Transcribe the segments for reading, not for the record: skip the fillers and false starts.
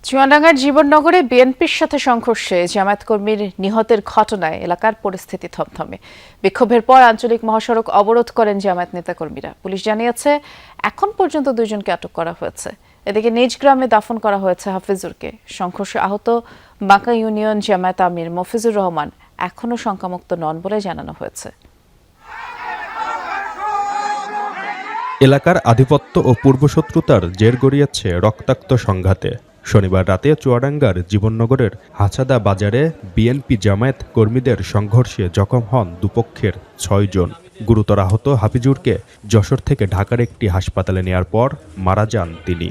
চুয়াডাঙ্গার জীবননগরে বিএনপির সাথে সংঘর্ষে জামায়াত কর্মীর নিহতের ঘটনায় এলাকার পরিস্থিতি থমথমে। বিক্ষোভের পর আঞ্চলিক মহাসড়ক অবরোধ করেন জামায়াত নেতাকর্মীরা। পুলিশ জানিয়েছে এখন পর্যন্ত 2 জনকে আটক করা হয়েছে। এদিকে নিজ গ্রামে দাফন করা হয়েছে হাফিজুরকে। সংঘর্ষে আহত বাঁকা ইউনিয়ন জামায়াত আমির মফিজুর রহমান এখনও শঙ্কামুক্ত নন বলে জানানো হয়েছে। এলাকার আধিপত্য ও পূর্বশত্রুতার জের গড়িয়েছে রক্তাক্ত সংঘাতে। শনিবার রাতে চুয়াডাঙ্গার জীবননগরের হাছাদা বাজারে বিএনপি জামায়াত কর্মীদের সংঘর্ষে জখম হন দুপক্ষের 6 জন। গুরুতর আহত হাফিজুরকে যশোর থেকে ঢাকার একটি হাসপাতালে নেয়ার পর মারা যান তিনি।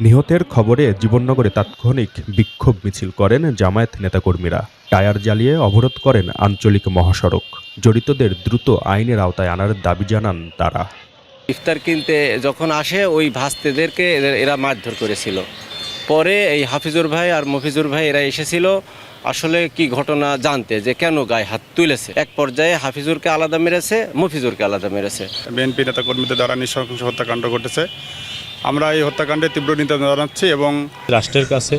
নিহতের খবরে জীবননগরে তাৎক্ষণিক বিক্ষোভ মিছিল করেন জামায়াত নেতাকর্মীরা। টায়ার জ্বালিয়ে অবরোধ করেন আঞ্চলিক মহাসড়ক। জড়িতদের দ্রুত আইনের আওতায় আনার দাবি জানান তারা। ইফতার কিনতে যখন আসে ওই ভাস্তেদেরকে এরা মারধর করেছিল। পরে এই হাফিজুর ভাই আর মফিজুর ভাই এরা এসেছিল আসলে কি ঘটনা জানতে, যে কেন গায়ে হাত তুলেছে। এক পর্যায়ে হাফিজুরকে আলাদা মেরেছে, মফিজুরকে আলাদা মেরেছে। বিএনপি নেতা কর্মীদের দ্বারা নৃশংস হত্যাকাণ্ড ঘটেছে। আমরা এই হত্যাকাণ্ডে তীব্র নিন্দা জানাচ্ছি এবং রাষ্ট্রের কাছে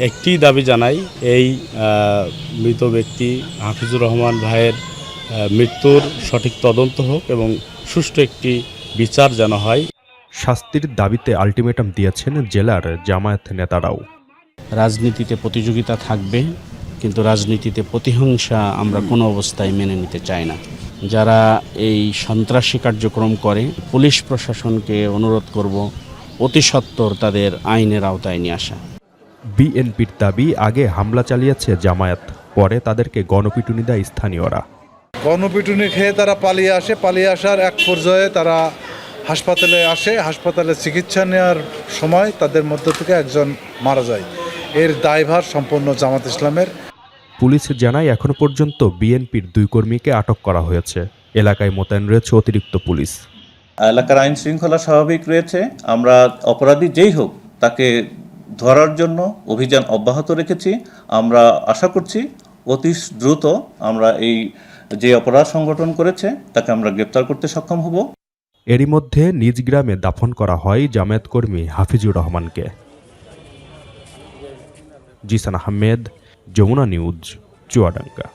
একটি দাবি জানাই, এই মৃত ব্যক্তি হাফিজুর রহমান ভাইয়ের মৃত্যুর সঠিক তদন্ত হোক এবং সুষ্ঠু একটি বিচার যেন হয়। শাস্তির দাবিতে আলটিমেটাম দিয়েছেন জেলার জামায়াত নেতারাও। রাজনীতিতে প্রতিযোগিতা থাকবে, কিন্তু রাজনীতিতে প্রতিহিংসা আমরা কোনো অবস্থায় মেনে নিতে চাই না। যারা এই সন্ত্রাসী কার্যক্রম করে পুলিশ প্রশাসনকে অনুরোধ করব অতি সত্বর তাদের আইনের আওতায় নিয়ে আসা। বিএনপির দাবি আগে হামলা চালিয়েছে জামায়াত, পরে তাদেরকে গণপিটুনি দেয় স্থানীয়রা। গণপিটুনি খেয়ে তারা পালিয়ে আসে। পালিয়ে আসার এক পর্যায়ে তারা হাসপাতালে আসে। হাসপাতালে চিকিৎসা নেওয়ার সময় তাদের মধ্য থেকে একজন মারা যায়। এর দায়ভার সম্পূর্ণ জামাত ইসলামের। পুলিশ জানায় এখনো পর্যন্ত বিএনপির 2 কর্মীকে আটক করা হয়েছে। এলাকায় মোতায়েন রয়েছে অতিরিক্ত পুলিশ। এলাকার আইন শৃঙ্খলা স্বাভাবিক রয়েছে। আমরা অপরাধী যেই হোক তাকে ধরার জন্য অভিযান অব্যাহত রেখেছি। আমরা আশা করছি অতি দ্রুত আমরা এই যে অপরাধ সংগঠন করেছে তাকে আমরা গ্রেপ্তার করতে সক্ষম হব। এরই মধ্যে নিজ গ্রামে দাফন করা হয় জামায়াত কর্মী হাফিজুর রহমানকে। জিসান আহমেদ, যমুনা নিউজ, চুয়াডাঙ্গা।